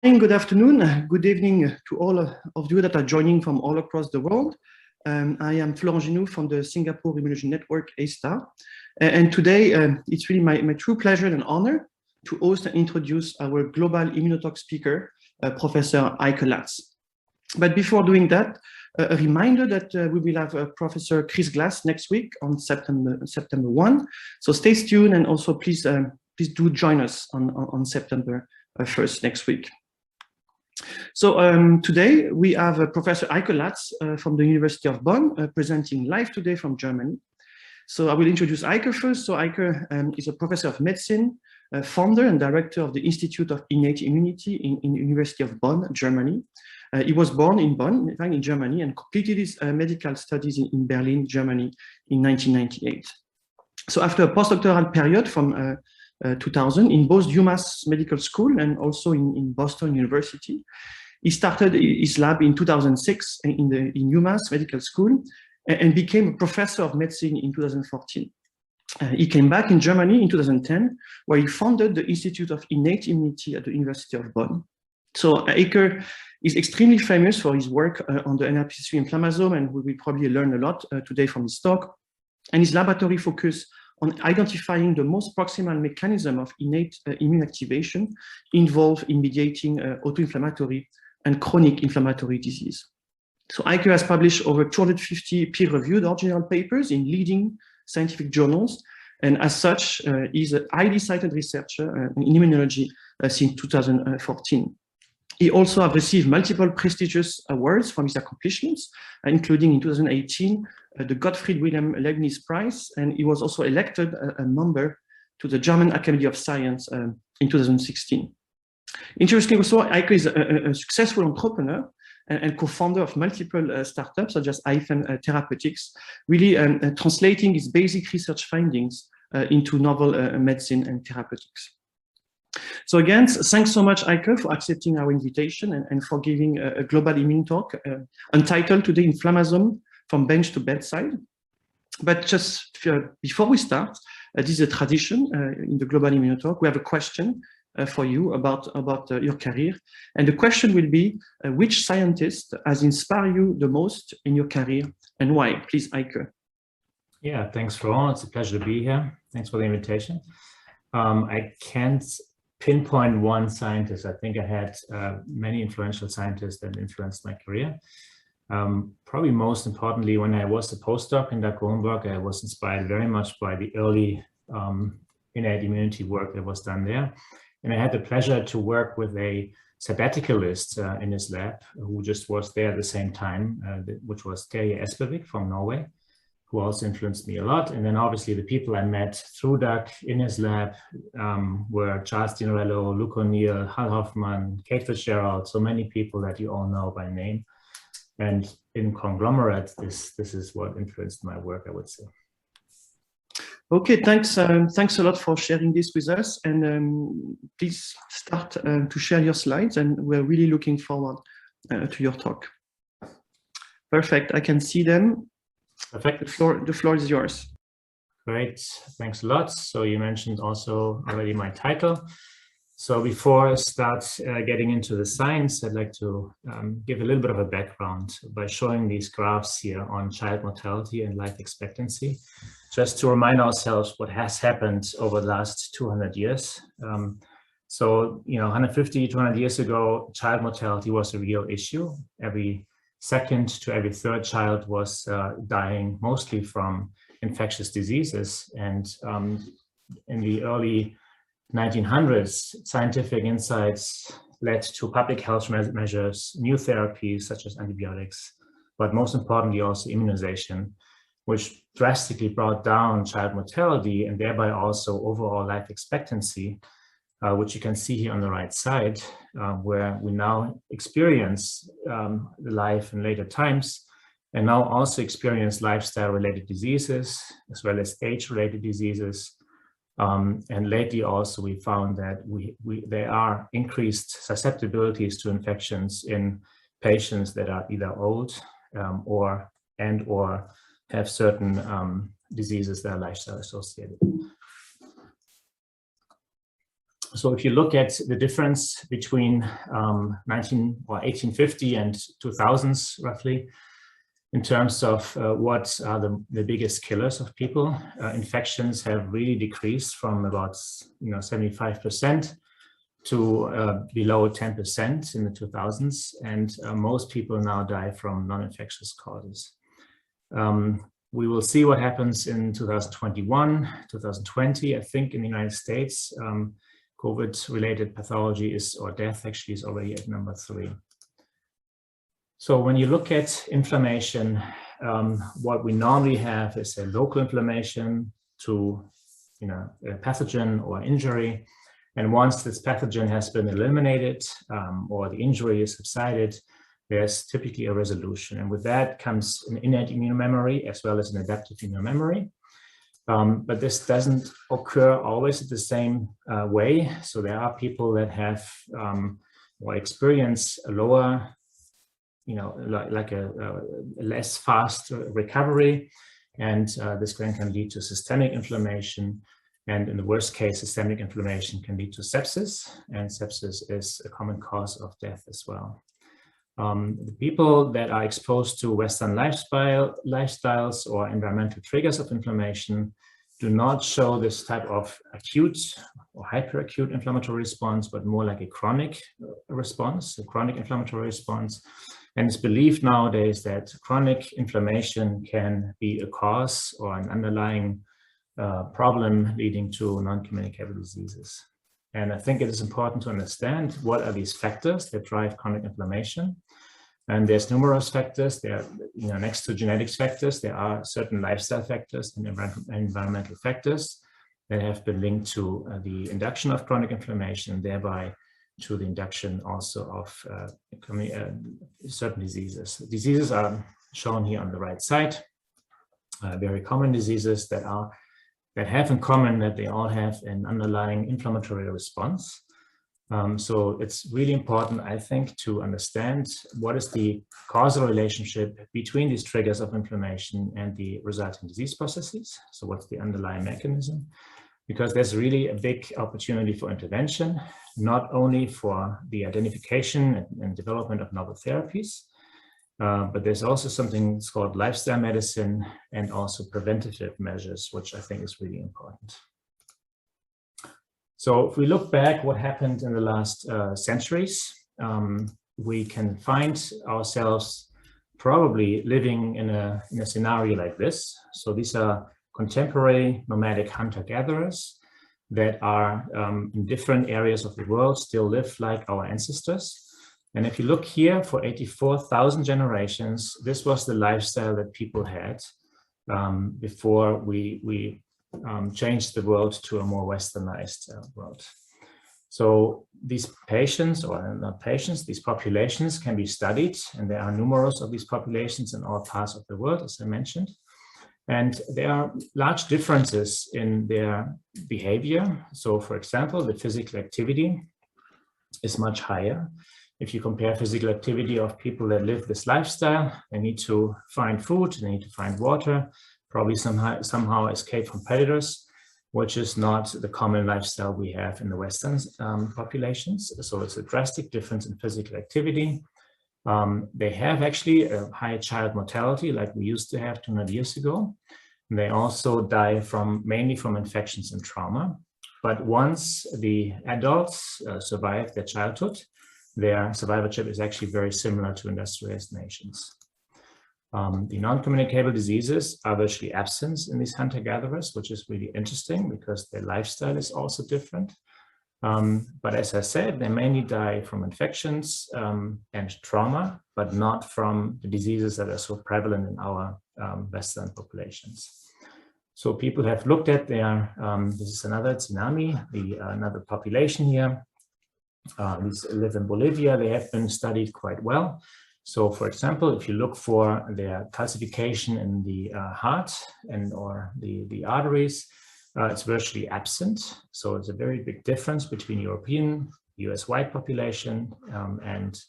Good afternoon, good evening to all of you that are joining from all across the world. I am Florent Genoux from the Singapore Immunology Network, ASTA. And today, it's really my true pleasure and honor to host and introduce our global IMMUNOTALK speaker, Professor Eicke Latz. But before doing that, a reminder that we will have Professor Chris Glass next week on September 1. So stay tuned, and also please do join us on September 1st next week. So today we have Professor Eicke Latz from the University of Bonn presenting live today from Germany. So I will introduce Eicke first. So Eicke is a professor of medicine, founder and director of the Institute of Innate Immunity in University of Bonn, Germany. He was born in Bonn, in Germany, and completed his medical studies in Berlin, Germany in 1998. So after a postdoctoral period from 2000 in both UMass Medical School and also in Boston University, he started his lab in 2006 in UMass Medical School and became a professor of medicine in 2014. He came back in Germany in 2010, where he founded the Institute of Innate Immunity at the University of Bonn. So Eicke is extremely famous for his work on the NRP3 inflammasome, and we will probably learn a lot today from his talk. And his laboratory focus on identifying the most proximal mechanism of innate immune activation involved in mediating autoinflammatory and chronic inflammatory disease. So Eicke has published over 250 peer-reviewed original papers in leading scientific journals, and as such, is a highly cited researcher in immunology since 2014. He also has received multiple prestigious awards from his accomplishments, including in 2018, the Gottfried Wilhelm Leibniz Prize, and he was also elected a member to the German Academy of Science in 2016. Interestingly, also, Eicke is a successful entrepreneur and co-founder of multiple startups, such as IFM Therapeutics, really translating his basic research findings into novel medicine and therapeutics. So again, thanks so much, Eicke, for accepting our invitation and for giving a global immune talk entitled today Inflammasome from bench to bedside. But just before we start, this is a tradition in the global immune talk. We have a question for you about your career. And the question will be, which scientist has inspired you the most in your career and why? Please, Eicke. Yeah, thanks, Florent. It's a pleasure to be here. Thanks for the invitation. I can't pinpoint one scientist. I think I had many influential scientists that influenced my career. Probably most importantly, when I was a postdoc in Kronberg, I was inspired very much by the early innate immunity work that was done there. And I had the pleasure to work with a sabbaticalist in his lab who just was there at the same time, which was Terje Espevik from Norway, who also influenced me a lot. And then obviously the people I met through Doug in his lab were Charles DiNarello, Luke O'Neill, Hal Hoffman, Kate Fitzgerald, so many people that you all know by name. And in conglomerate, this is what influenced my work, I would say. Okay, thanks a lot for sharing this with us. And please start to share your slides, and we're really looking forward to your talk. Perfect, I can see them. Perfect. The floor is yours. Great, thanks a lot. So you mentioned also already my title. So before I start getting into the science, I'd like to give a little bit of a background by showing these graphs here on child mortality and life expectancy, just to remind ourselves what has happened over the last 200 years. So, 150, 200 years ago, child mortality was a real issue. Every second to every third child was dying mostly from infectious diseases. And in the early 1900s, scientific insights led to public health measures, new therapies such as antibiotics, but most importantly also immunization, which drastically brought down child mortality and thereby also overall life expectancy, which you can see here on the right side, where we now experience life in later times and now also experience lifestyle-related diseases as well as age-related diseases. And lately also we found that there are increased susceptibilities to infections in patients that are either old or have certain diseases that are lifestyle associated. So if you look at the difference between 1850 and 2000s, roughly, in terms of what are the biggest killers of people, infections have really decreased from about 75% to below 10% in the 2000s, and most people now die from non-infectious causes. We will see what happens in 2021, 2020. I think in the United States, COVID-related pathology or death actually is already at number 3. So when you look at inflammation, what we normally have is a local inflammation to a pathogen or injury. And once this pathogen has been eliminated or the injury is subsided, there's typically a resolution. And with that comes an innate immune memory as well as an adaptive immune memory. But this doesn't occur always the same way. So there are people that have or experience a lower, like a less fast recovery. And this can lead to systemic inflammation. And in the worst case, systemic inflammation can lead to sepsis. And sepsis is a common cause of death as well. The people that are exposed to Western lifestyles or environmental triggers of inflammation do not show this type of acute or hyperacute inflammatory response, but more like a chronic response, a chronic inflammatory response. And it's believed nowadays that chronic inflammation can be a cause or an underlying problem leading to non-communicable diseases. And I think it is important to understand what are these factors that drive chronic inflammation. And there's numerous factors. There, next to genetics factors, there are certain lifestyle factors and environmental factors that have been linked to the induction of chronic inflammation, thereby to the induction also of certain diseases. Diseases are shown here on the right side. Very common diseases that have in common that they all have an underlying inflammatory response. So it's really important, I think, to understand what is the causal relationship between these triggers of inflammation and the resulting disease processes. So what's the underlying mechanism? Because there's really a big opportunity for intervention, not only for the identification and development of novel therapies, but there's also something that's called lifestyle medicine and also preventative measures, which I think is really important. So if we look back what happened in the last centuries, we can find ourselves probably living in a scenario like this. So these are contemporary nomadic hunter-gatherers that are in different areas of the world, still live like our ancestors. And if you look here for 84,000 generations, this was the lifestyle that people had before we changed the world to a more westernized world. So these patients, or not patients, these populations can be studied, and there are numerous of these populations in all parts of the world, as I mentioned. And there are large differences in their behavior. So for example, the physical activity is much higher. If you compare physical activity of people that live this lifestyle, they need to find food, they need to find water, probably somehow escape from predators, which is not the common lifestyle we have in the Western populations. So it's a drastic difference in physical activity. They have actually a high child mortality like we used to have 200 years ago. And they also die mainly from infections and trauma. But once the adults survive their childhood, their survivorship is actually very similar to industrialized nations. The non-communicable diseases are virtually absent in these hunter-gatherers, which is really interesting because their lifestyle is also different. But as I said, they mainly die from infections and trauma, but not from the diseases that are so prevalent in our Western populations. So people have looked at their, this is another tsunami, another population here. These live in Bolivia. They have been studied quite well. So for example, if you look for their calcification in the heart or the arteries, it's virtually absent. So it's a very big difference between European, US white population and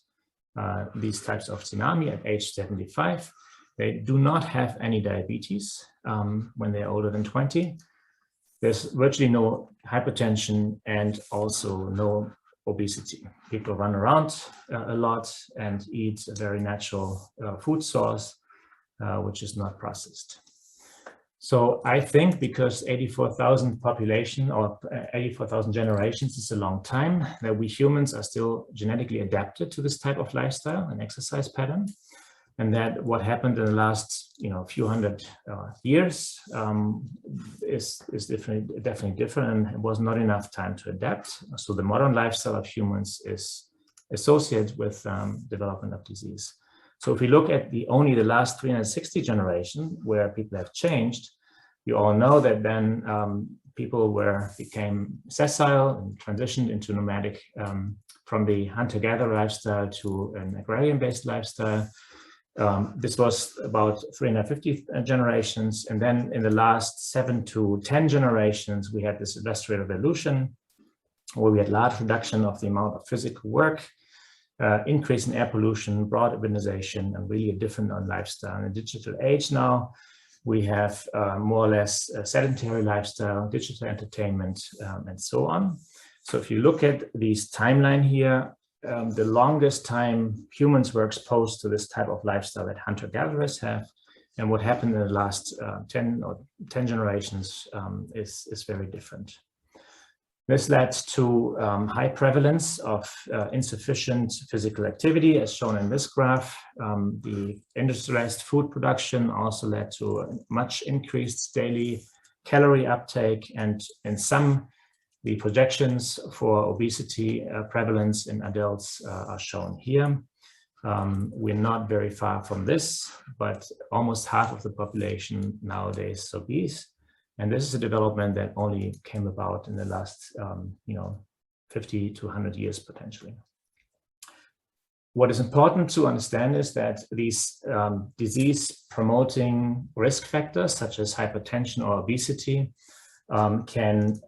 these types of tsunami at age 75. They do not have any diabetes when they're older than 20. there's virtually no hypertension and also no obesity. People run around a lot and eat a very natural food source, which is not processed. So I think because 84,000 population or 84,000 generations is a long time, that we humans are still genetically adapted to this type of lifestyle and exercise pattern. And that what happened in the last, few hundred years is definitely different, and it was not enough time to adapt. So the modern lifestyle of humans is associated with development of disease. So if we look at only the last 360 generation where people have changed, you all know that then people became sessile and transitioned into nomadic from the hunter-gatherer lifestyle to an agrarian-based lifestyle. This was about 350 generations. And then in the last 7 to 10 generations, we had this industrial revolution where we had large reduction of the amount of physical work, increase in air pollution, broad urbanization, and really a different lifestyle. In the digital age now, we have more or less a sedentary lifestyle, digital entertainment, and so on. So if you look at this timeline here, the longest time humans were exposed to this type of lifestyle that hunter-gatherers have, and what happened in the last 10 generations is very different. This led to high prevalence of insufficient physical activity, as shown in this graph. The industrialized food production also led to a much increased daily calorie uptake, and in some, the projections for obesity prevalence in adults are shown here. We're not very far from this, but almost half of the population nowadays is obese. And this is a development that only came about in the last 50 to 100 years potentially. What is important to understand is that these disease-promoting risk factors, such as hypertension or obesity, can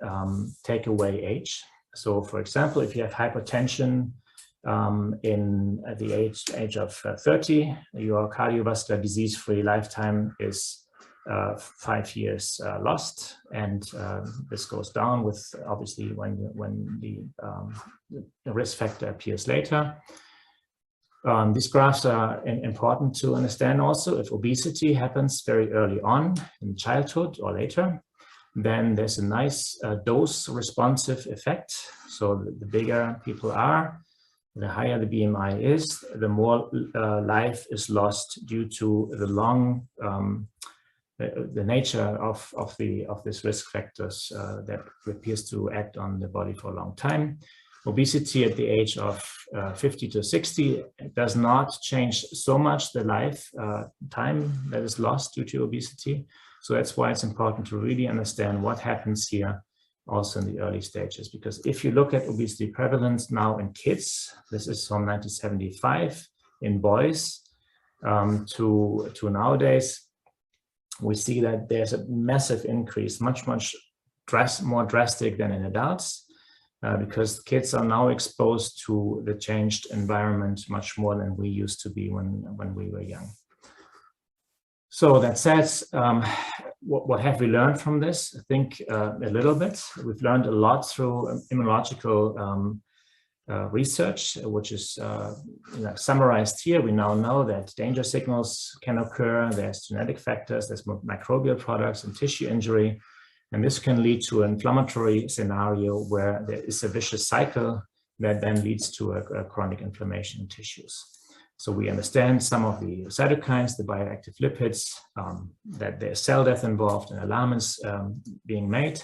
take away age. So, for example, if you have hypertension at the age of 30, your cardiovascular disease-free lifetime is 5 years lost, and this goes down with obviously when the risk factor appears later. These graphs are important to understand also. If obesity happens very early on in childhood or later, then there's a nice dose responsive effect. So the bigger people are, the higher the BMI is, the more life is lost due to the long the nature of this risk factors that appears to act on the body for a long time. Obesity at the age of 50 to 60 does not change so much the life time that is lost due to obesity. So that's why it's important to really understand what happens here also in the early stages. Because if you look at obesity prevalence now in kids, this is from 1975 in boys to nowadays, we see that there's a massive increase, much more drastic than in adults, because kids are now exposed to the changed environment much more than we used to be when we were young. So that says, what have we learned from this? I think a little bit. We've learned a lot through immunological research, which is summarized here. We now know that danger signals can occur. There's genetic factors, there's microbial products and tissue injury. And this can lead to an inflammatory scenario where there is a vicious cycle that then leads to a chronic inflammation in tissues. So we understand some of the cytokines, the bioactive lipids, that there's cell death involved and alarm is being made.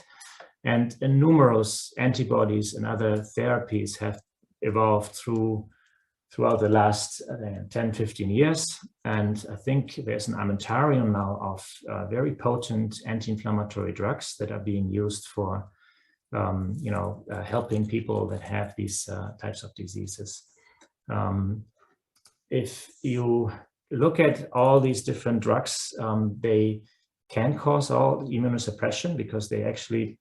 And numerous antibodies and other therapies have evolved throughout the last 10, 15 years. And I think there's an armamentarium now of very potent anti-inflammatory drugs that are being used for helping people that have these types of diseases. If you look at all these different drugs, they can cause all immunosuppression because they actually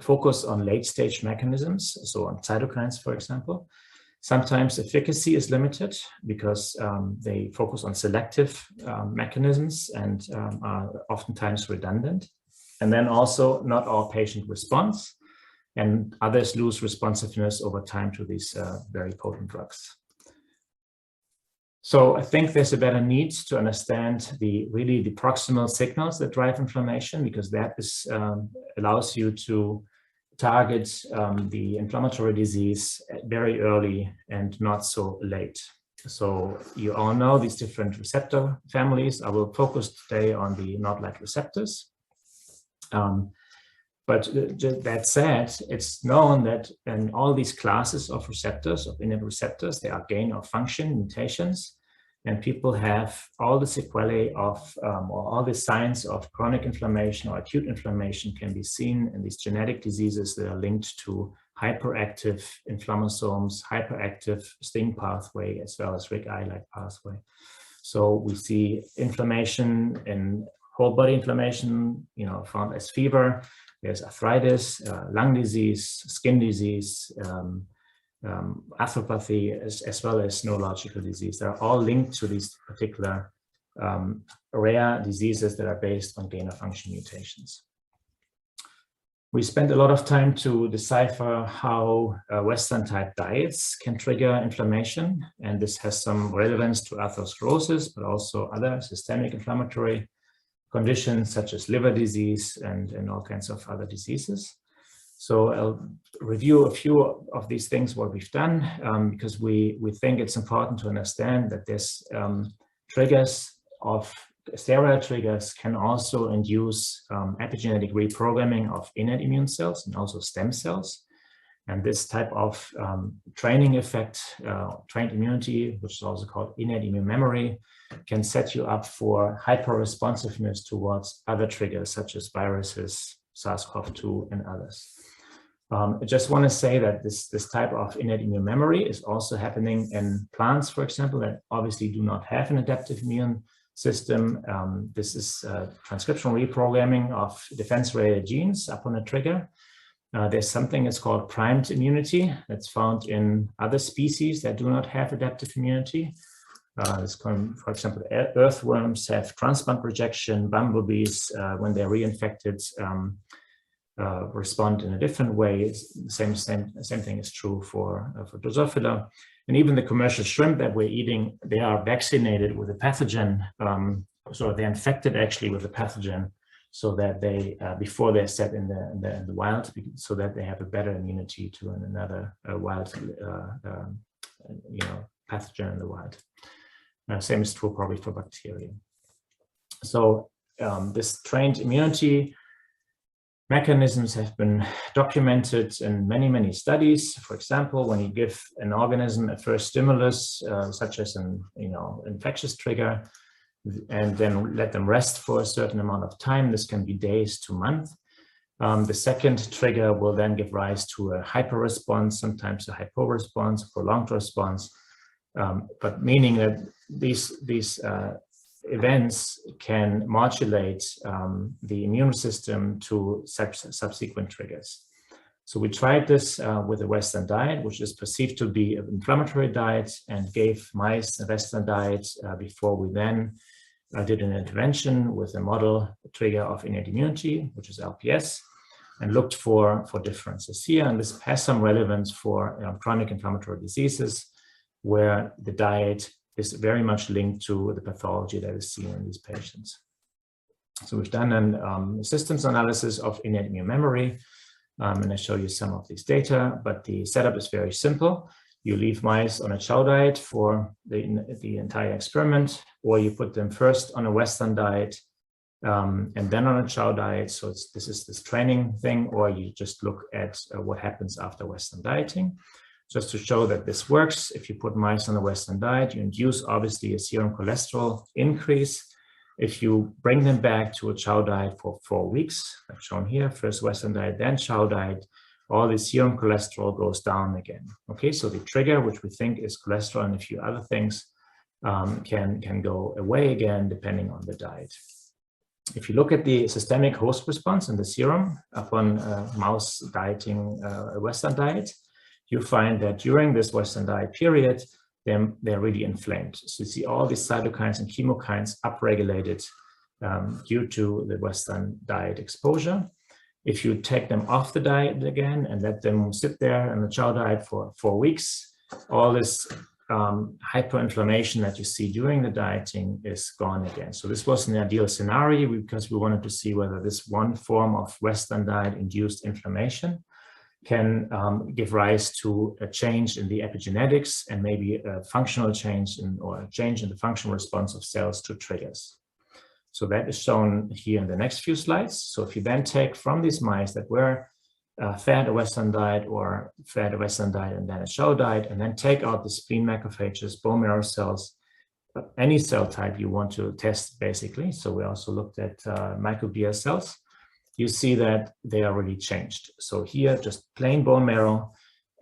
focus on late-stage mechanisms, so on cytokines, for example. Sometimes efficacy is limited because they focus on selective mechanisms and are oftentimes redundant. And then also not all patients respond, and others lose responsiveness over time to these very potent drugs. So I think there's a better need to understand the proximal signals that drive inflammation, because that is, allows you to target the inflammatory disease very early and not so late. So you all know these different receptor families. I will focus today on the NOD-like receptors. But that said, it's known that in all these classes of receptors, of innate receptors, there are gain of function mutations, and people have all the sequelae of, or all the signs of chronic inflammation or acute inflammation can be seen in these genetic diseases that are linked to hyperactive inflammasomes, hyperactive STING pathway, as well as Eicke-Latz pathway. So we see inflammation in whole body inflammation, found as fever. There's arthritis, lung disease, skin disease, arthropathy, as well as neurological disease. They're all linked to these particular rare diseases that are based on gain-of-function mutations. We spent a lot of time to decipher how Western-type diets can trigger inflammation, and this has some relevance to atherosclerosis, but also other systemic inflammatory conditions such as liver disease and all kinds of other diseases. So I'll review a few of these things, what we've done, because we think it's important to understand that this triggers of steroid triggers can also induce epigenetic reprogramming of innate immune cells and also stem cells. And this type of training effect, trained immunity, which is also called innate immune memory, can set you up for hyper-responsiveness towards other triggers such as viruses, SARS-CoV-2, and others. I just want to say that this type of innate immune memory is also happening in plants, for example, that obviously do not have an adaptive immune system. This is transcriptional reprogramming of defense-related genes upon a trigger. There's something that's called primed immunity that's found in other species that do not have adaptive immunity. For example, earthworms have transplant rejection. Bumblebees, when they're reinfected, respond in a different way. The same thing is true for Drosophila. And even the commercial shrimp that we're eating, they are vaccinated with a pathogen. So they're infected actually with a pathogen, so that they, before they're set in the wild, so that they have a better immunity to another wild, pathogen in the wild. Same is true probably for bacteria. So this trained immunity mechanisms have been documented in many studies. For example, when you give an organism a first stimulus, such as an infectious trigger, and then let them rest for a certain amount of time, this can be days to months. The second trigger will then give rise to a hyper response, sometimes a hypo response, a prolonged response, but meaning that these events can modulate the immune system to subsequent triggers. So we tried this with a Western diet, which is perceived to be an inflammatory diet, and gave mice a Western diet before we then did an intervention with a model trigger of innate immunity, which is LPS, and looked for differences here. And this has some relevance for chronic inflammatory diseases, where the diet is very much linked to the pathology that is seen in these patients. So we've done a systems analysis of innate immune memory, and I show you some of these data, but the setup is very simple. You leave mice on a chow diet for the entire experiment, or you put them first on a Western diet and then on a chow diet. So this is this training thing, or you just look at what happens after Western dieting. Just to show that this works, if you put mice on a Western diet, you induce obviously a serum cholesterol increase. If you bring them back to a chow diet for 4 weeks, like shown here, first Western diet, then chow diet, all the serum cholesterol goes down again. Okay, so the trigger, which we think is cholesterol and a few other things, can go away again depending on the diet. If you look at the systemic host response in the serum upon mouse dieting a Western diet, you find that during this Western diet period, they're really inflamed. So you see all these cytokines and chemokines upregulated due to the Western diet exposure. If you take them off the diet again and let them sit there on the chow diet for 4 weeks, all this hyperinflammation that you see during the dieting is gone again. So this was an ideal scenario because we wanted to see whether this one form of Western diet induced inflammation can give rise to a change in the epigenetics and maybe a functional change or a change in the functional response of cells to triggers. So that is shown here in the next few slides. So if you then take from these mice that were fed a Western diet or fed a Western diet and then a chow diet, and then take out the spleen macrophages, bone marrow cells, any cell type you want to test basically. So we also looked at microglia cells. You see that they are really changed. So here, just plain bone marrow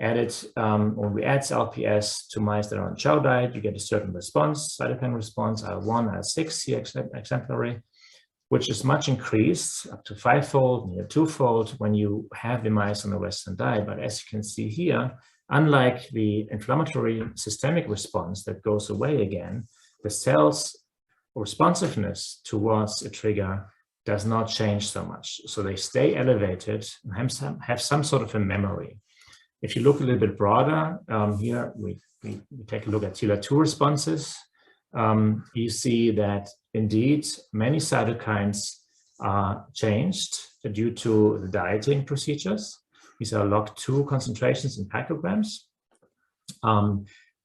added, when we add LPS to mice that are on chow diet, you get a certain response, cytokine response, IL-1, IL-6 here exemplary, which is much increased, up to 5-fold, near 2-fold when you have the mice on the Western diet. But as you can see here, unlike the inflammatory systemic response that goes away again, the cell's responsiveness towards a trigger does not change so much. So they stay elevated and have some sort of a memory. If you look a little bit broader, here we take a look at TILA2 responses. You see that indeed many cytokines are changed due to the dieting procedures. These are log2 concentrations in picograms.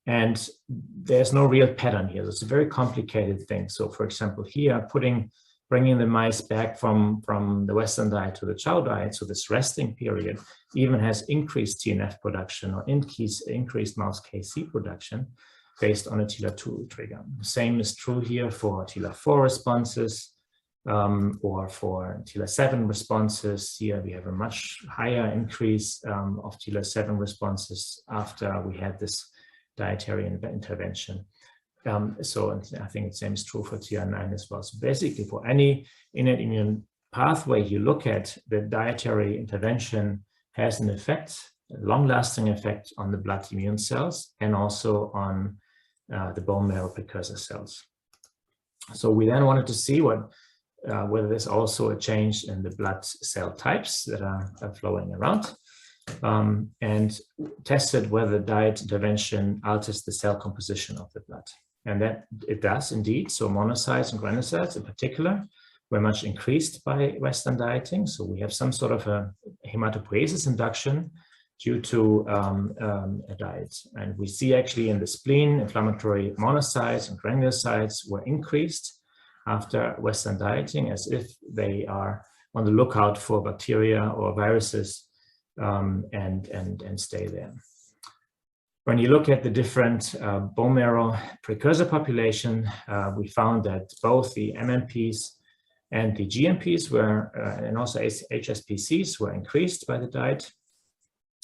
And there's no real pattern here. It's a very complicated thing. So for example, here bringing the mice back from the Western diet to the chow diet, so this resting period even has increased TNF production or increased mouse KC production based on a TILA2 trigger. The same is true here for TILA4 responses or for TILA7 responses. Here we have a much higher increase of TILA7 responses after we had this dietary intervention. So I think the same is true for TR9 as well. So basically for any innate immune pathway you look at, the dietary intervention has an effect, a long-lasting effect on the blood immune cells and also on the bone marrow precursor cells. So we then wanted to see whether there's also a change in the blood cell types that are flowing around, and tested whether diet intervention alters the cell composition of the blood. And that it does indeed. So monocytes and granulocytes in particular were much increased by Western dieting. So we have some sort of a hematopoiesis induction due to a diet. And we see actually in the spleen, inflammatory monocytes and granulocytes were increased after Western dieting, as if they are on the lookout for bacteria or viruses and stay there. When you look at the different bone marrow precursor population, we found that both the MMPs and the GMPs were, and also HSPCs were increased by the diet,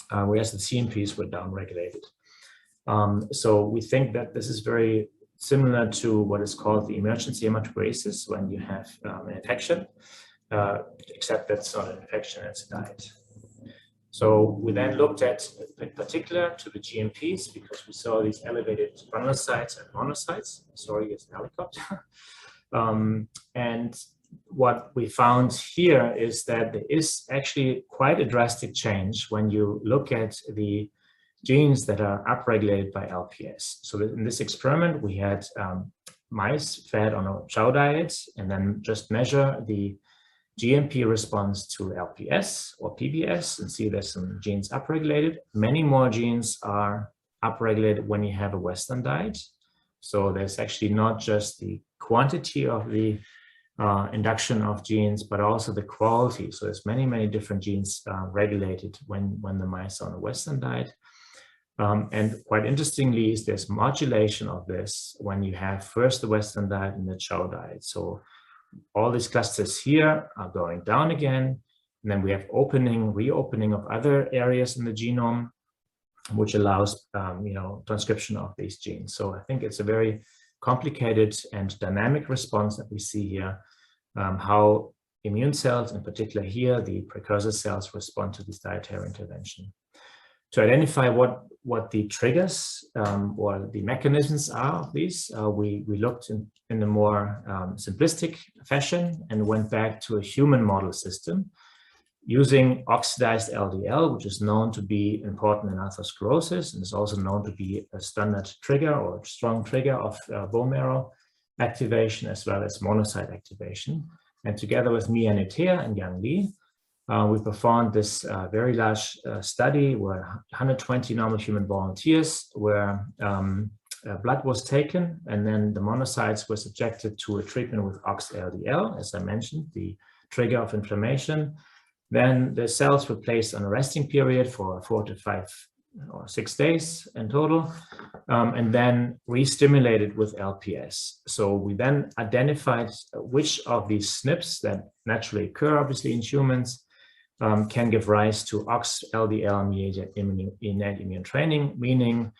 whereas the CMPs were downregulated. So we think that this is very similar to what is called the emergency hematopoiesis when you have an infection, except that's not an infection, it's a diet. So we then looked at, in particular, to the GMPs because we saw these elevated granulocytes and monocytes. Sorry, it's an helicopter. And what we found here is that there is actually quite a drastic change when you look at the genes that are upregulated by LPS. So in this experiment, we had mice fed on a chow diet and then just measure the GMP response to LPS or PBS and see there's some genes upregulated. Many more genes are upregulated when you have a Western diet. So there's actually not just the quantity of the induction of genes, but also the quality. So there's many different genes regulated when the mice are on a Western diet. And quite interestingly is there's modulation of this when you have first the Western diet and the chow diet. So all these clusters here are going down again, and then we have reopening of other areas in the genome, which allows transcription of these genes. So I think it's a very complicated and dynamic response that we see here, how immune cells, in particular here, the precursor cells, respond to this dietary intervention. To identify what the triggers or the mechanisms are of these, we looked in a more simplistic fashion and went back to a human model system using oxidized LDL, which is known to be important in atherosclerosis and is also known to be a standard trigger or a strong trigger of bone marrow activation as well as monocyte activation. And together with Mia Netea and Yang Li, we performed this very large study where 120 normal human volunteers where blood was taken, and then the monocytes were subjected to a treatment with ox-LDL, as I mentioned, the trigger of inflammation. Then the cells were placed on a resting period for 4 to 5 or 6 days in total, and then re-stimulated with LPS. So we then identified which of these SNPs that naturally occur, obviously, in humans can give rise to ox-LDL-mediated innate immune training, meaning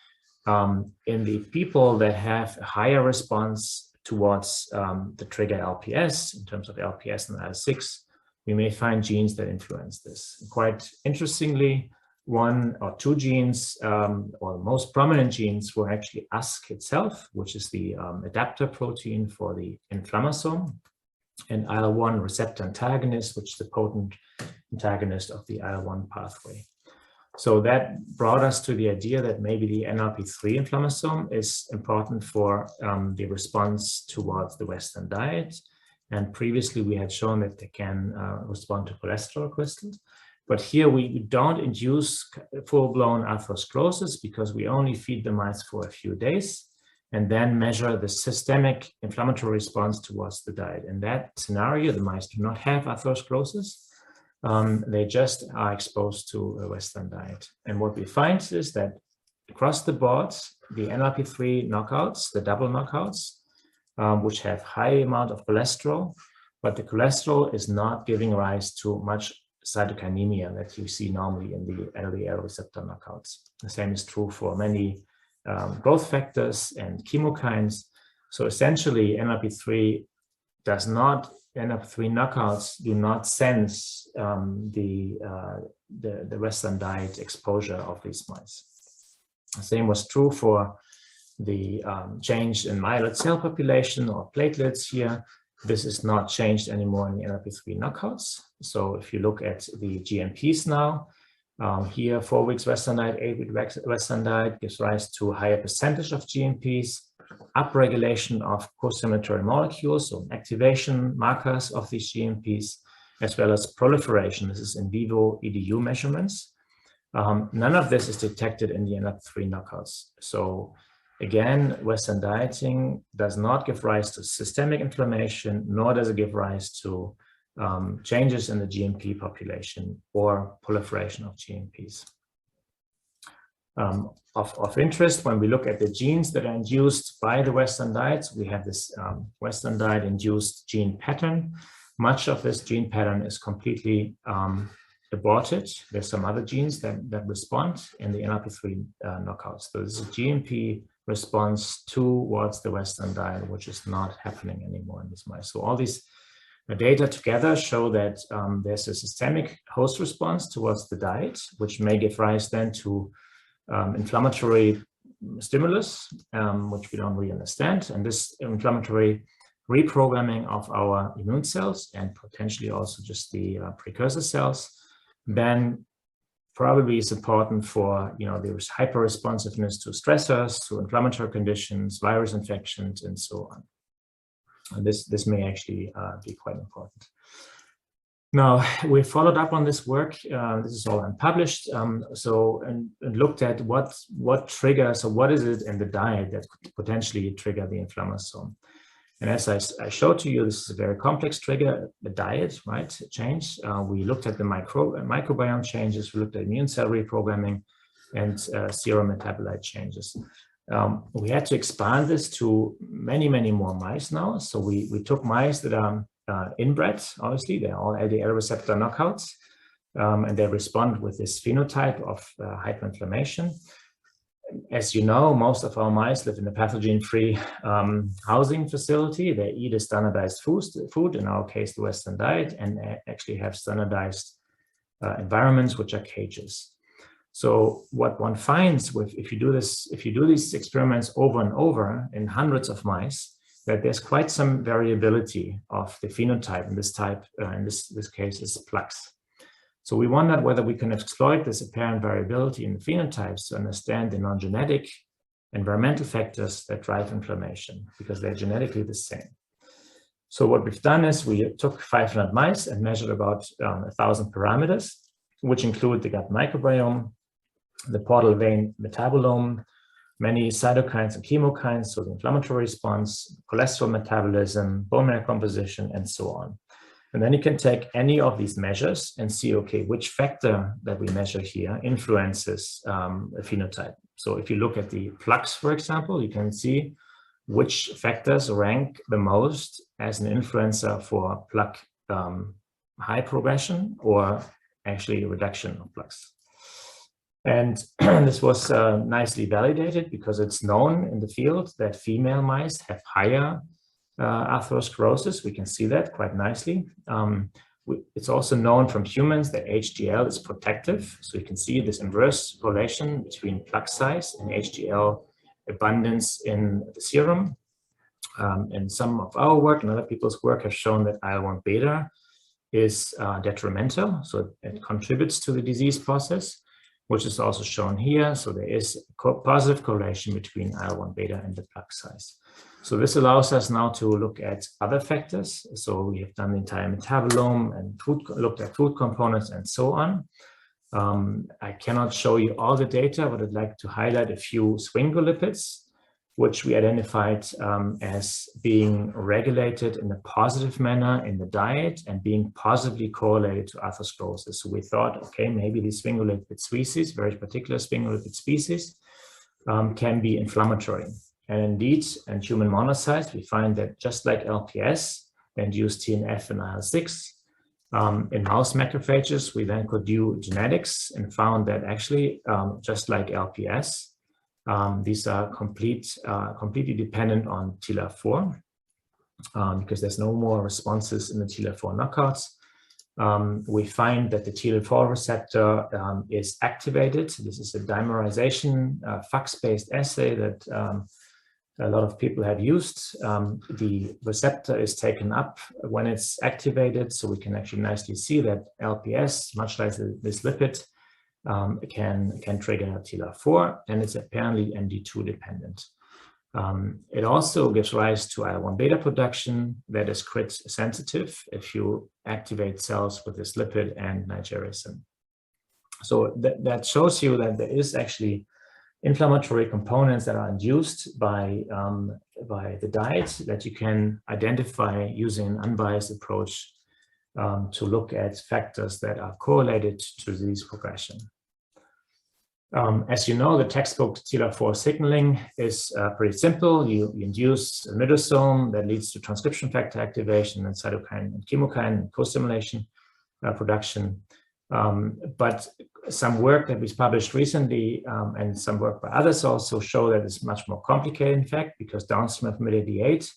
in the people that have a higher response towards the trigger LPS, in terms of LPS and IL-6, we may find genes that influence this. Quite interestingly, 1 or 2 genes, or the most prominent genes, were actually ASC itself, which is the adapter protein for the inflammasome, and IL-1 receptor antagonist, which is the potent antagonist of the IL-1 pathway. So that brought us to the idea that maybe the NLP3 inflammasome is important for the response towards the Western diet. And previously we had shown that they can respond to cholesterol crystals. But here we don't induce full-blown atherosclerosis because we only feed the mice for a few days and then measure the systemic inflammatory response towards the diet. In that scenario, the mice do not have atherosclerosis. They just are exposed to a Western diet. And what we find is that across the board, the NLP3 knockouts, the double knockouts, which have high amount of cholesterol, but the cholesterol is not giving rise to much cytokinemia that you see normally in the LDL receptor knockouts. The same is true for many growth factors and chemokines. So essentially, NLP3 knockouts do not sense the Western diet exposure of these mice. The same was true for the change in myeloid cell population or platelets here. This is not changed anymore in the NLP3 knockouts. So if you look at the GMPs now, here 4 weeks Western diet, 8 week Western diet gives rise to a higher percentage of GMPs, upregulation of co-stimulatory molecules, so activation markers of these GMPs, as well as proliferation. This is in vivo EDU measurements. None of this is detected in the NLP3 knockouts. So again, Western dieting does not give rise to systemic inflammation, nor does it give rise to changes in the GMP population or proliferation of GMPs. Of interest, when we look at the genes that are induced by the Western diets, we have this Western diet induced gene pattern. Much of this gene pattern is completely aborted. There's some other genes that respond in the NLP3 knockouts. So this is a GMP response towards the Western diet, which is not happening anymore in these mice. So all these data together show that there's a systemic host response towards the diet, which may give rise then to inflammatory stimulus, which we don't really understand. And this inflammatory reprogramming of our immune cells and potentially also just the precursor cells then probably is important for, there's hyper-responsiveness to stressors, to inflammatory conditions, virus infections, and so on. And this may actually be quite important. Now, we followed up on this work. This is all unpublished. And looked at what triggers, or what is it in the diet that could potentially trigger the inflammasome. And as I showed to you, this is a very complex trigger, the diet, right, change. We looked at the microbiome changes, we looked at immune cell reprogramming, and serum metabolite changes. We had to expand this to many, many more mice now. So we took mice that are inbred, obviously, they're all LDL receptor knockouts, and they respond with this phenotype of hyperinflammation. As you know, most of our mice live in a pathogen-free housing facility. They eat a standardized food, in our case, the Western diet, and actually have standardized environments, which are cages. So what one finds if you do these experiments over and over in hundreds of mice, that there's quite some variability of the phenotype in this type, in this case is plaques. So we wondered whether we can exploit this apparent variability in the phenotypes to understand the non-genetic environmental factors that drive inflammation, because they're genetically the same. So what we've done is we took 500 mice and measured about 1,000 parameters, which include the gut microbiome, the portal vein metabolome, many cytokines and chemokines, so the inflammatory response, cholesterol metabolism, bone marrow composition, and so on. And then you can take any of these measures and see, okay, which factor that we measure here influences a phenotype. So if you look at the plaques, for example, you can see which factors rank the most as an influencer for plaque high progression or actually reduction of plaques. And this was nicely validated because it's known in the field that female mice have higher atherosclerosis. We can see that quite nicely. It's also known from humans that HDL is protective. So you can see this inverse correlation between plaque size and HDL abundance in the serum. And some of our work and other people's work have shown that IL-1 beta is detrimental. So it contributes to the disease process, which is also shown here. So there is a positive correlation between IL-1 beta and the plaque size. So this allows us now to look at other factors. So we have done the entire metabolome and looked at food components and so on. I cannot show you all the data, but I'd like to highlight a few sphingolipids, which we identified as being regulated in a positive manner in the diet and being positively correlated to atherosclerosis. So we thought, okay, maybe these sphingolipid species, very particular sphingolipid species, can be inflammatory. And indeed, in human monocytes, we find that just like LPS induce TNF and IL-6, in mouse macrophages, we then could do genetics and found that actually, just like LPS, these are completely dependent on TLR4 because there's no more responses in the TLR4 knockouts. We find that the TLR4 receptor is activated. This is a dimerization FACS-based assay that a lot of people have used. The receptor is taken up when it's activated, so we can actually nicely see that LPS, much like this lipid, can trigger TLR4, and it's apparently MD2 dependent. It also gives rise to IL-1 beta production that is CRIT sensitive if you activate cells with this lipid and nigerisin. So that shows you that there is actually inflammatory components that are induced by the diet that you can identify using an unbiased approach to look at factors that are correlated to disease progression. As you know, the textbook TLR4 signaling is pretty simple. You induce a immunosome that leads to transcription factor activation and cytokine and chemokine co-stimulation production. But some work that was published recently and some work by others also show that it's much more complicated, in fact, because downstream of MYD88,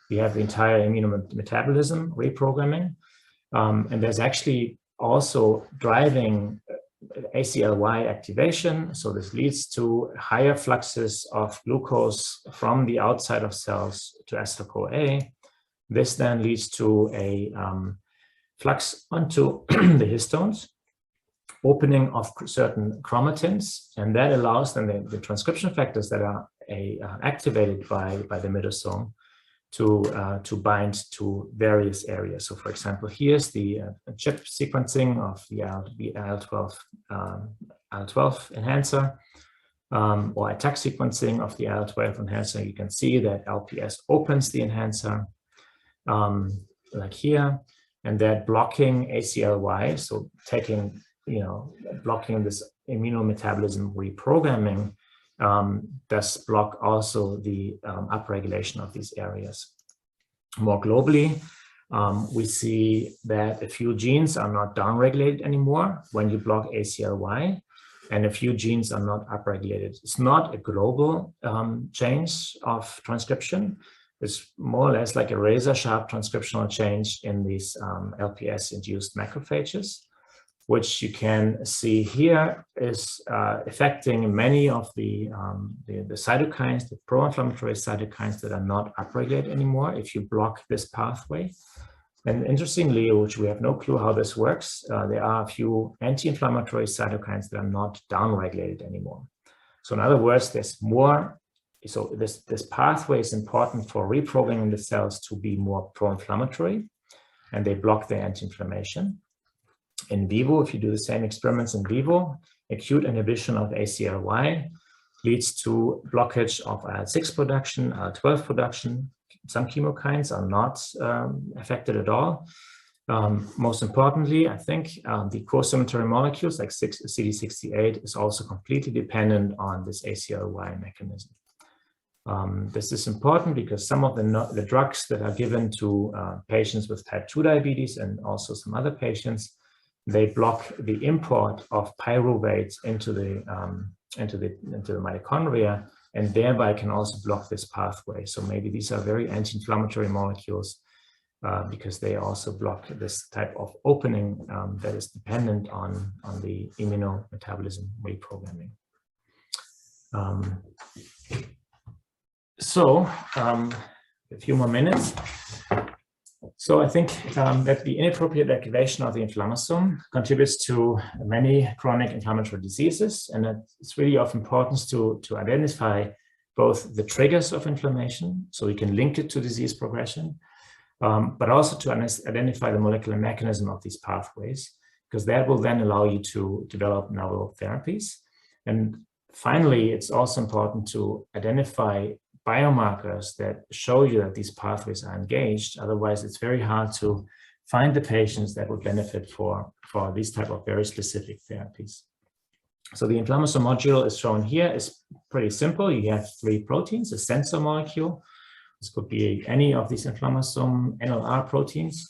we have the entire immunometabolism reprogramming. And there's actually also driving ACLY activation. So this leads to higher fluxes of glucose from the outside of cells to acetyl-CoA. This then leads to a flux onto the histones, opening of certain chromatins, and that allows then the transcription factors that are activated by the immunosome to bind to various areas. So, for example, here's the chip sequencing of the IL-12 enhancer, or attack sequencing of the IL-12 enhancer. You can see that LPS opens the enhancer, like here, and that blocking ACLY, so taking, blocking this immunometabolism reprogramming, does block also the upregulation of these areas. More globally, we see that a few genes are not downregulated anymore when you block ACLY, and a few genes are not upregulated. It's not a global change of transcription. It's more or less like a razor-sharp transcriptional change in these LPS-induced macrophages, which you can see here is affecting many of the cytokines, the pro-inflammatory cytokines that are not upregulated anymore if you block this pathway. And interestingly, which we have no clue how this works, there are a few anti-inflammatory cytokines that are not downregulated anymore. So in other words, there's more. So this pathway is important for reprogramming the cells to be more pro-inflammatory, and they block the anti-inflammation. In vivo, if you do the same experiments in vivo, acute inhibition of ACLY leads to blockage of IL-6 production, IL-12 production. Some chemokines are not affected at all. Most importantly, I think the co-stimulatory molecules like CD68 is also completely dependent on this ACLY mechanism. This is important because some of the drugs that are given to patients with type 2 diabetes and also some other patients, they block the import of pyruvate into the mitochondria, and thereby can also block this pathway. So maybe these are very anti-inflammatory molecules because they also block this type of opening that is dependent on the immunometabolism reprogramming. A few more minutes. So I think that the inappropriate activation of the inflammasome contributes to many chronic inflammatory diseases, and it's really of importance to identify both the triggers of inflammation, so we can link it to disease progression, but also to identify the molecular mechanism of these pathways, because that will then allow you to develop novel therapies. And finally, it's also important to identify biomarkers that show you that these pathways are engaged. Otherwise, it's very hard to find the patients that would benefit for these type of very specific therapies. So the inflammasome module is shown here is pretty simple. You have 3 proteins, a sensor molecule. This could be any of these inflammasome NLR proteins,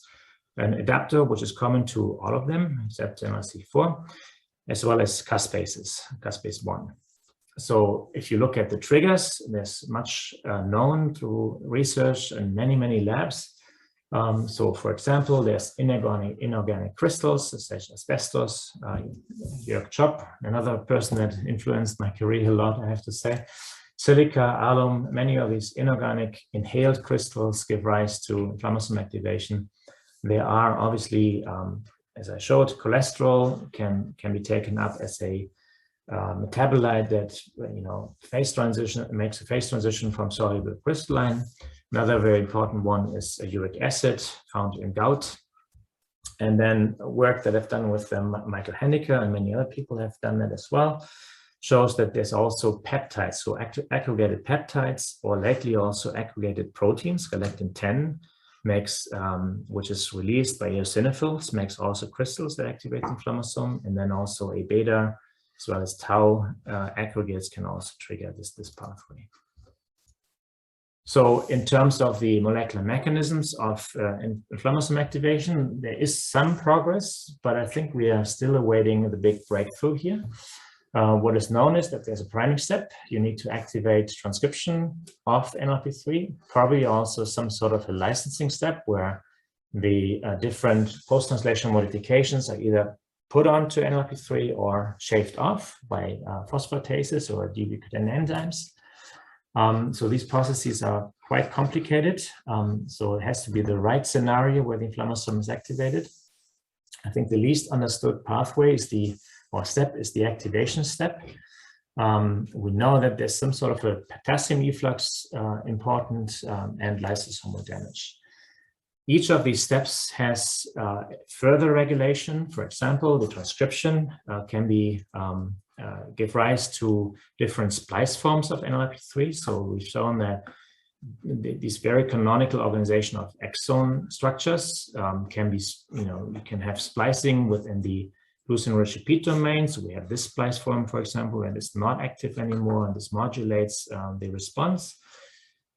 an adapter, which is common to all of them, except MRC4, as well as caspases, caspase 1. So if you look at the triggers, there's much known through research in many labs. So for example, there's inorganic crystals such as asbestos. Jörg Chopp, another person that influenced my career a lot, I have to say. Silica, alum, many of these inorganic inhaled crystals give rise to inflammasome activation. There are obviously, as I showed, cholesterol can be taken up as a metabolite that makes a phase transition from soluble to crystalline. Another very important one is a uric acid found in gout. And then work that I've done with Michael Handicke and many other people have done that as well, shows that there's also peptides, so aggregated peptides, or lately also aggregated proteins. Galectin-10 makes, which is released by eosinophils, makes also crystals that activate the inflammasome, and then also a beta as well as tau aggregates can also trigger this pathway. So in terms of the molecular mechanisms of inflammasome activation, there is some progress, but I think we are still awaiting the big breakthrough here. What is known is that there's a priming step. You need to activate transcription of NLRP3, probably also some sort of a licensing step where the different post-translational modifications are either put onto NLRP3 or shaved off by phosphatases or ubiquitin enzymes. So these processes are quite complicated. So it has to be the right scenario where the inflammasome is activated. I think the least understood pathway is step is the activation step. We know that there's some sort of a potassium efflux important and lysosomal damage. Each of these steps has further regulation. For example, the transcription can be give rise to different splice forms of NLRP3. So we've shown that these very canonical organization of exon structures can be, you can have splicing within the leucine-rich repeat domain. So we have this splice form, for example, and it's not active anymore, and this modulates the response.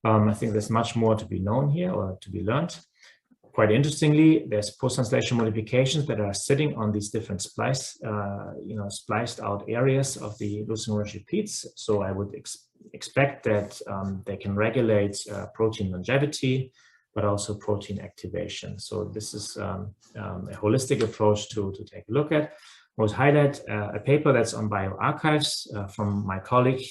I think there's much more to be known here or to be learned. Quite interestingly, there's post-translational modifications that are sitting on these different spliced out areas of the leucine-rich repeats. So I would expect that they can regulate protein longevity, but also protein activation. So this is a holistic approach to take a look at. I would highlight a paper that's on bioarchives from my colleague,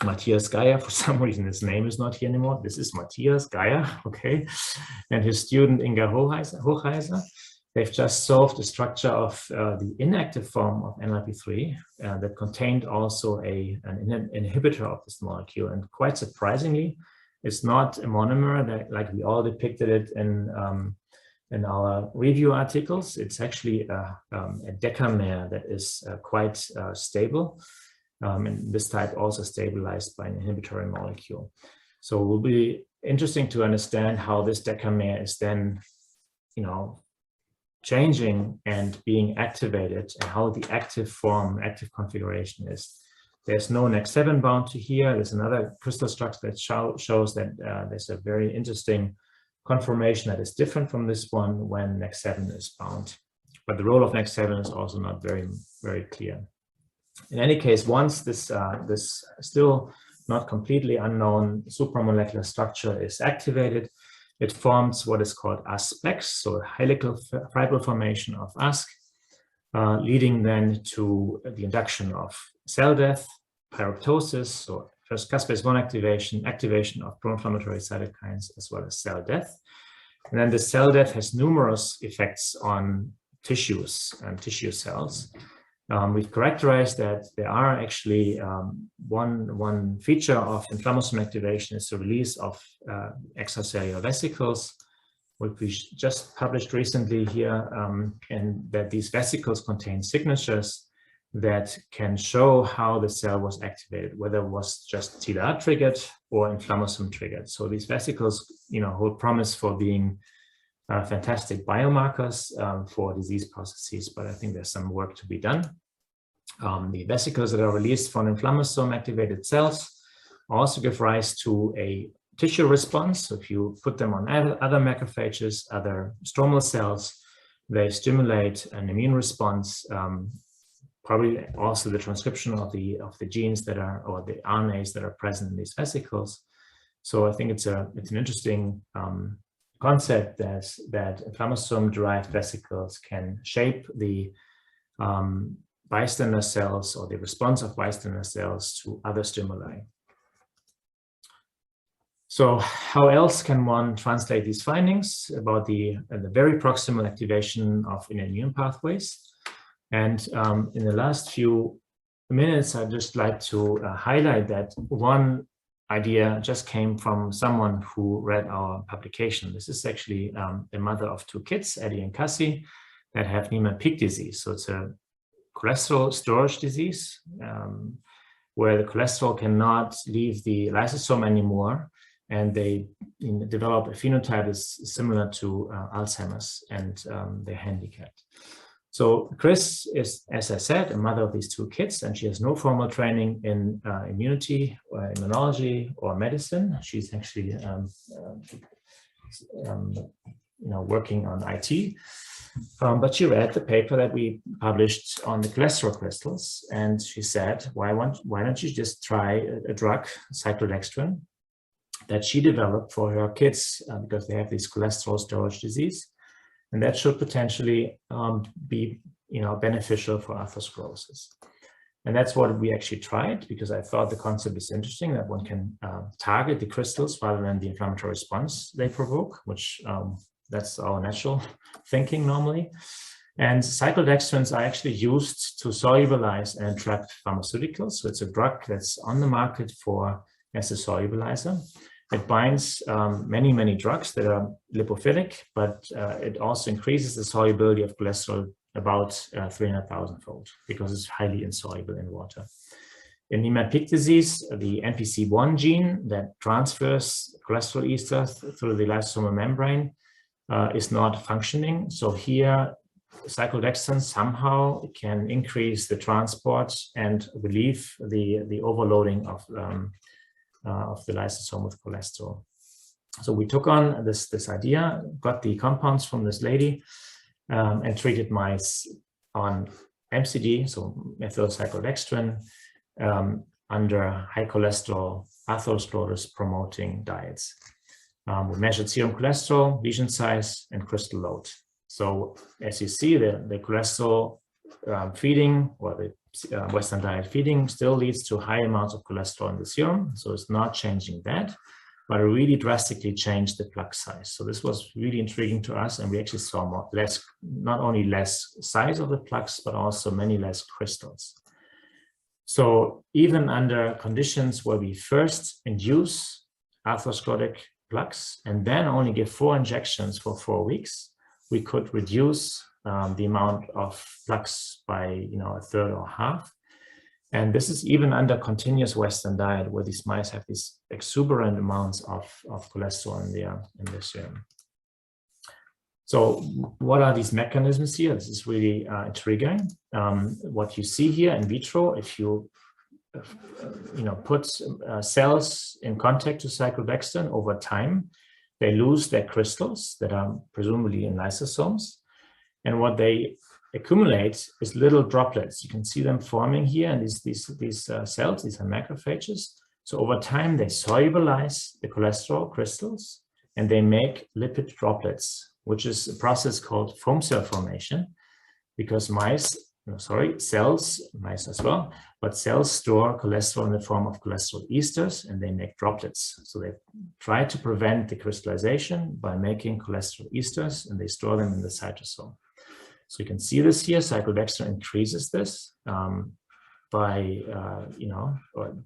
Matthias Geier. For some reason, his name is not here anymore. This is Matthias Geier, okay, and his student Inga Hochheiser. They've just solved the structure of the inactive form of NLRP3 that contained also an inhibitor of this molecule. And quite surprisingly, it's not a monomer that, like we all depicted it in our review articles. It's actually a decamer that is quite stable. And this type also stabilized by an inhibitory molecule. So it will be interesting to understand how this decamer is then, changing and being activated, and how the active form, active configuration is. There's no NEC7 bound to here. There's another crystal structure that shows that there's a very interesting conformation that is different from this one when NEC7 is bound. But the role of NEC7 is also not very, very clear. In any case, once this still not completely unknown supramolecular structure is activated, it forms what is called ASPEX, so a helical fibril formation of ASC, leading then to the induction of cell death, pyroptosis, so first caspase-1 activation of pro-inflammatory cytokines, as well as cell death. And then the cell death has numerous effects on tissues and tissue cells. We've characterized that there are actually one feature of inflammasome activation is the release of extracellular vesicles, which we just published recently here, and that these vesicles contain signatures that can show how the cell was activated, whether it was just TLR triggered or inflammasome triggered. So these vesicles, hold promise for being fantastic biomarkers for disease processes, but I think there's some work to be done. The vesicles that are released from inflammasome activated cells also give rise to a tissue response. So if you put them on other macrophages, other stromal cells, they stimulate an immune response, probably also the transcription of the genes that are, or the RNAs that are present in these vesicles. So I think it's an interesting concept that inflammasome-derived vesicles can shape the bystander cells or the response of bystander cells to other stimuli. So how else can one translate these findings about the very proximal activation of immune pathways? And in the last few minutes, I'd just like to highlight that one idea just came from someone who read our publication. This is actually the mother of two kids, Eddie and Cassie, that have Niemann-Pick disease. So it's a cholesterol storage disease where the cholesterol cannot leave the lysosome anymore, and they develop a phenotype that's similar to Alzheimer's, and they're handicapped. So Chris is, as I said, a mother of these two kids, and she has no formal training in immunity or immunology or medicine. She's actually working on IT. But she read the paper that we published on the cholesterol crystals, and she said, why don't you just try a drug, cyclodextrin, that she developed for her kids because they have this cholesterol storage disease, and that should potentially be beneficial for atherosclerosis. And that's what we actually tried, because I thought the concept is interesting, that one can target the crystals rather than the inflammatory response they provoke, which that's our natural thinking normally. And cyclodextrins are actually used to solubilize and entrap pharmaceuticals. So it's a drug that's on the market as a solubilizer. It binds many, many drugs that are lipophilic, but it also increases the solubility of cholesterol about 300,000-fold because it's highly insoluble in water. In Niemann-Pick disease, the NPC1 gene that transfers cholesterol ester through the lysosomal membrane is not functioning. So here, cyclodextrin somehow can increase the transport and relieve the overloading of the lysosome with cholesterol. So we took on this idea, got the compounds from this lady, and treated mice on MCD, so methylcyclodextrin, under high cholesterol atherosclerosis promoting diets. We measured serum cholesterol, lesion size, and crystal load. So as you see, the cholesterol feeding, or the Western diet feeding, still leads to high amounts of cholesterol in the serum. So it's not changing that, but it really drastically changed the plaque size. So this was really intriguing to us, and we actually saw not only less size of the plaques, but also many less crystals. So even under conditions where we first induce atherosclerotic plaques and then only give 4 injections for 4 weeks, we could reduce the amount of plaques by a third or half. And this is even under continuous Western diet, where these mice have these exuberant amounts of cholesterol in their serum. So what are these mechanisms here? This is really intriguing. What you see here in vitro, if you put cells in contact to cyclodextrin over time, they lose their crystals that are presumably in lysosomes. And what they accumulate is little droplets. You can see them forming here, and these cells, these are macrophages. So over time, they solubilize the cholesterol crystals, and they make lipid droplets, which is a process called foam cell formation, because cells, mice as well, but cells store cholesterol in the form of cholesterol esters, and they make droplets. So they try to prevent the crystallization by making cholesterol esters, and they store them in the cytosol. So you can see this here. Cyclodextrin increases this or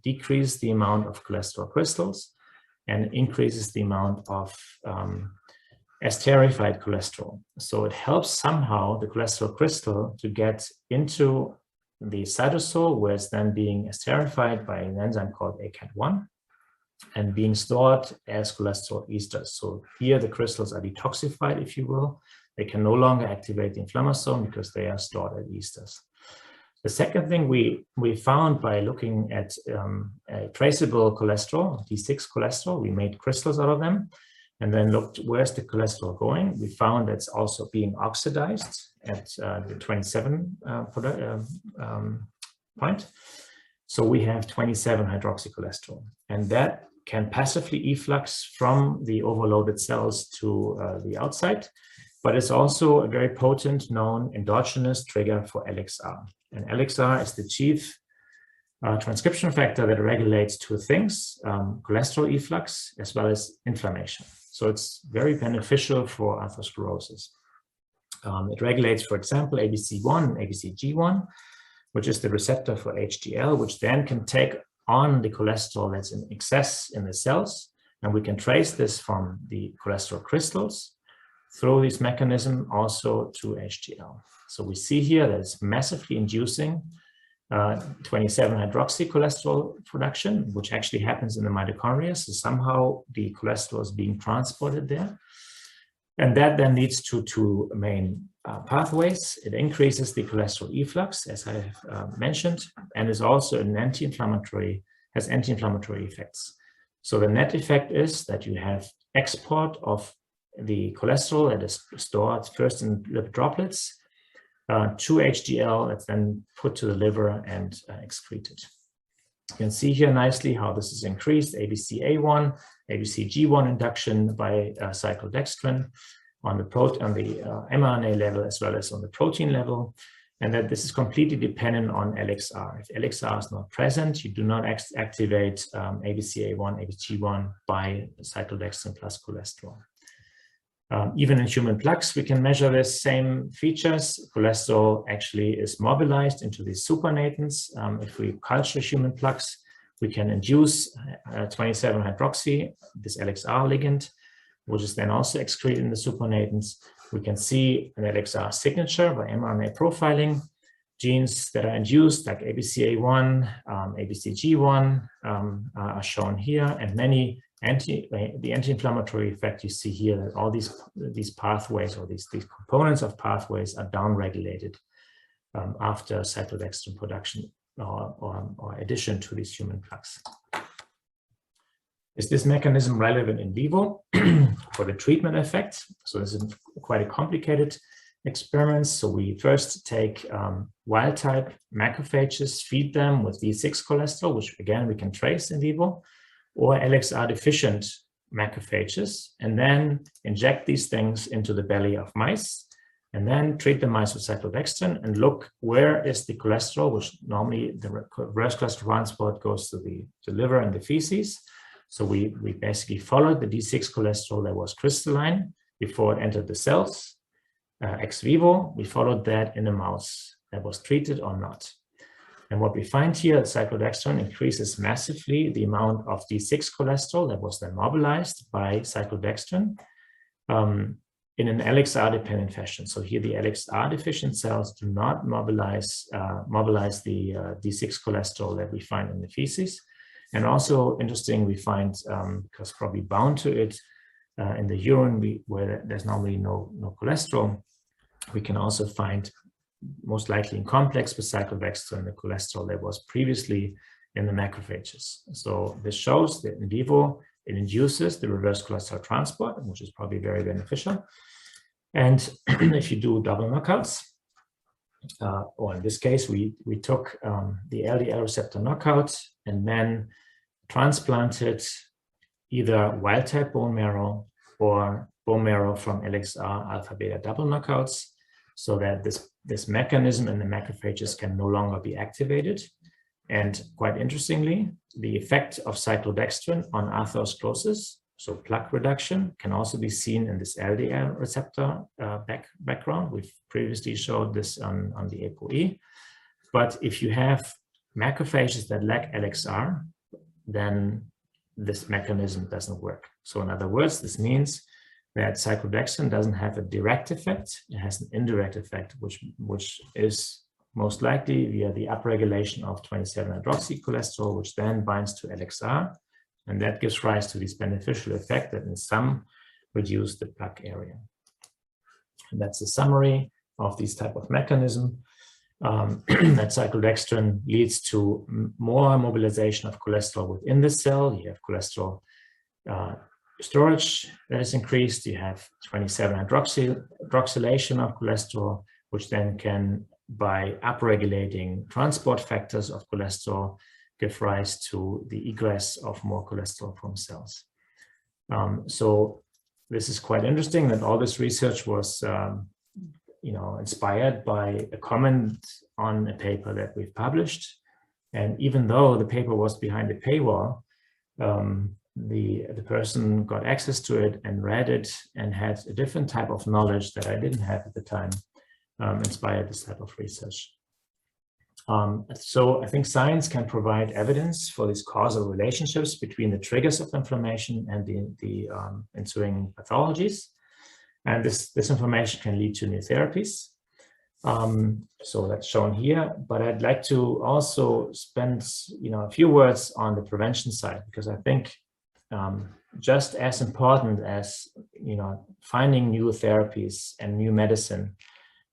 decrease the amount of cholesterol crystals, and increases the amount of esterified cholesterol. So it helps somehow the cholesterol crystal to get into the cytosol, where it's then being esterified by an enzyme called ACAT1 and being stored as cholesterol esters. So here the crystals are detoxified, if you will. They can no longer activate the inflammasome because they are stored as esters. The second thing we found by looking at traceable cholesterol, D6 cholesterol, we made crystals out of them, and then looked where's the cholesterol going. We found that's also being oxidized at the 27 point. So we have 27 hydroxycholesterol, and that can passively efflux from the overloaded cells to the outside, but it's also a very potent known endogenous trigger for LXR. And LXR is the chief transcription factor that regulates 2 things, cholesterol efflux as well as inflammation. So it's very beneficial for atherosclerosis. It regulates, for example, ABC1 and ABCG1, which is the receptor for HDL, which then can take on the cholesterol that's in excess in the cells. And we can trace this from the cholesterol crystals through this mechanism also to HDL. So we see here that it's massively inducing 27 hydroxycholesterol production, which actually happens in the mitochondria. So somehow the cholesterol is being transported there. And that then leads to 2 main pathways. It increases the cholesterol efflux, as I have mentioned, and is also an anti-inflammatory, has anti-inflammatory effects. So the net effect is that you have export of the cholesterol that is stored first in lipid droplets to HDL, that's then put to the liver and excreted. You can see here nicely how this is increased, ABCA1, ABCG1 induction by cyclodextrin on the mRNA level as well as on the protein level, and that this is completely dependent on LXR. If LXR is not present, you do not activate ABCA1, ABCG1 by cyclodextrin plus cholesterol. Even in human plaques, we can measure the same features. Cholesterol actually is mobilized into these supernatants. If we culture human plaques, we can induce 27-hydroxy, this LXR ligand, which is then also excreted in the supernatants. We can see an LXR signature by mRNA profiling. Genes that are induced, like ABCA1, ABCG1, are shown here, and many the anti-inflammatory effect you see here, that all these pathways or these components of pathways are downregulated after cyclodextrin production or addition to these human plaques. Is this mechanism relevant in vivo for the treatment effect? So this is quite a complicated experiment. So we first take wild type macrophages, feed them with D6 cholesterol, which again we can trace in vivo, or LXR deficient macrophages and then inject these things into the belly of mice and then treat the mice with cyclodextrin and look where is the cholesterol, which normally the reverse cholesterol transport goes to the liver and the feces. So we basically followed the D6 cholesterol that was crystalline before it entered the cells. Ex vivo, we followed that in a mouse that was treated or not. And what we find here, cyclodextrin increases massively the amount of D6 cholesterol that was then mobilized by cyclodextrin in an LXR-dependent fashion. So here the LXR-deficient cells do not mobilize the D6 cholesterol that we find in the feces. And also interesting, we find, because probably bound to it in the urine where there's normally no cholesterol, we can also find most likely in complex with cyclodextrin the cholesterol that was previously in the macrophages. So this shows that in vivo it induces the reverse cholesterol transport, which is probably very beneficial. And if you do double knockouts, or in this case, we took the LDL receptor knockout and then transplanted either wild-type bone marrow or bone marrow from LXR alpha-beta double knockouts, so that this mechanism in the macrophages can no longer be activated. And quite interestingly, the effect of cyclodextrin on atherosclerosis, so plaque reduction, can also be seen in this LDL receptor background. We've previously showed this on the ApoE. But if you have macrophages that lack LXR, then this mechanism doesn't work. So in other words, this means that cyclodextrin doesn't have a direct effect, it has an indirect effect, which is most likely via the upregulation of 27-hydroxycholesterol, which then binds to LXR, and that gives rise to this beneficial effect that in some reduce the plaque area. And that's a summary of this type of mechanism, that cyclodextrin leads to more mobilization of cholesterol within the cell. You have cholesterol storage that is increased. You have 27-hydroxylation of cholesterol, which then can, by upregulating transport factors of cholesterol, give rise to the egress of more cholesterol from cells. So this is quite interesting that all this research was inspired by a comment on a paper that we've published. And even though the paper was behind a paywall, the person got access to it and read it and had a different type of knowledge that I didn't have at the time, inspired this type of research. So I think science can provide evidence for these causal relationships between the triggers of inflammation and the ensuing pathologies. And this information can lead to new therapies. So that's shown here, but I'd like to also spend a few words on the prevention side, because I think just as important as finding new therapies and new medicine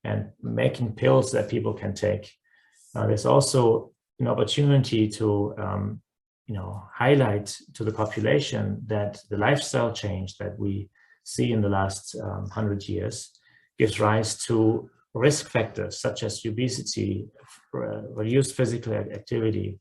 and making pills that people can take, there's also an opportunity to highlight to the population that the lifestyle change that we see in the last 100 years gives rise to risk factors such as obesity, reduced physical activity,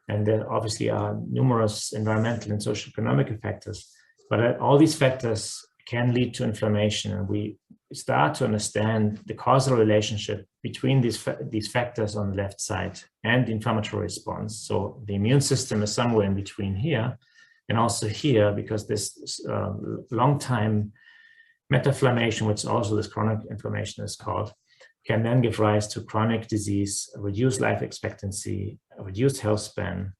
and there obviously are numerous environmental and socioeconomic factors. But all these factors can lead to inflammation, and we start to understand the causal relationship between these factors on the left side and the inflammatory response. So the immune system is somewhere in between here and also here, because this long time metainflammation, which also this chronic inflammation is called, can then give rise to chronic disease, reduced life expectancy, reduced health span.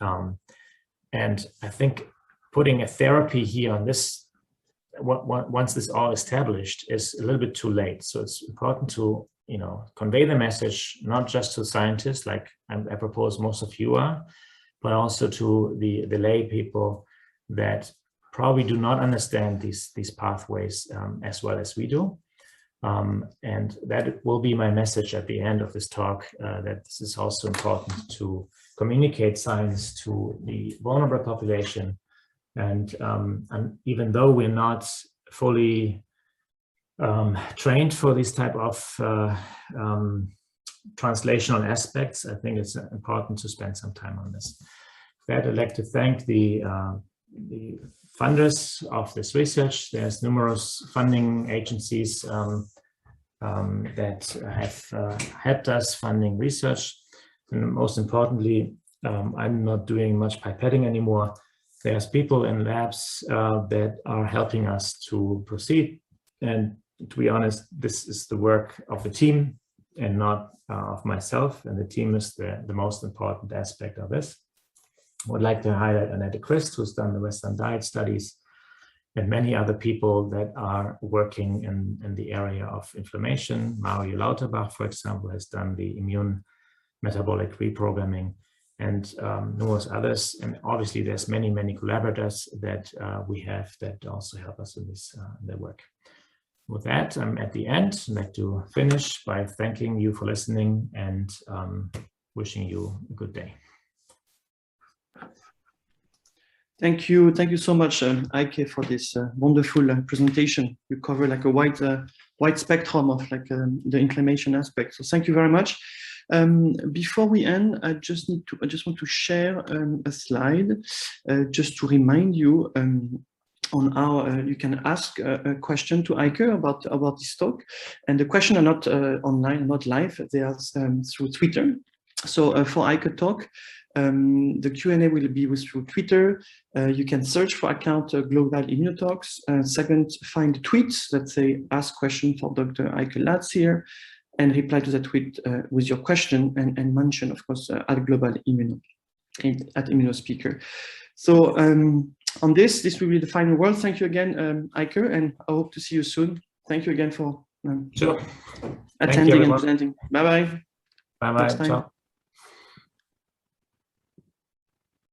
And I think putting a therapy here on this, once this all established, is a little bit too late. So it's important to convey the message, not just to scientists like I propose most of you are, but also to the lay people that probably do not understand these pathways as well as we do. And that will be my message at the end of this talk, that this is also important to communicate science to the vulnerable population. And even though we're not fully trained for these type of translational aspects, I think it's important to spend some time on this. With that, I'd like to thank the funders of this research. There's numerous funding agencies that have helped us funding research. And most importantly, I'm not doing much pipetting anymore. There's people in labs that are helping us to proceed. And to be honest, this is the work of the team and not of myself. And the team is the most important aspect of this. I would like to highlight Annette Christ, who's done the Western diet studies, and many other people that are working in the area of inflammation. Mario Lauterbach, for example, has done the immune metabolic reprogramming, and numerous others. And obviously there's many collaborators that we have that also help us in this their work. With that, I'm at the end. I'd like to finish by thanking you for listening and wishing you a good day. Thank you so much, Eicke, for this wonderful presentation. You cover like a wide spectrum of like the inflammation aspect. So thank you very much. Before we end, I just want to share a slide just to remind you on how you can ask a question to Eicke about this talk. And the questions are not online, not live. They are through Twitter. So for Eicke talk, the Q&A will be through Twitter. You can search for account Global IMMUNOTALKs. Second, find the tweets that say ask question for Dr. Eicke Latz here, and reply to that tweet with your question and mention, of course, at Global Immuno, at ImmunoSpeaker. So on this will be the final word. Thank you again, Eicke, and I hope to see you soon. Thank you again for sure. attending and presenting. Bye-bye. Bye-bye. Ciao.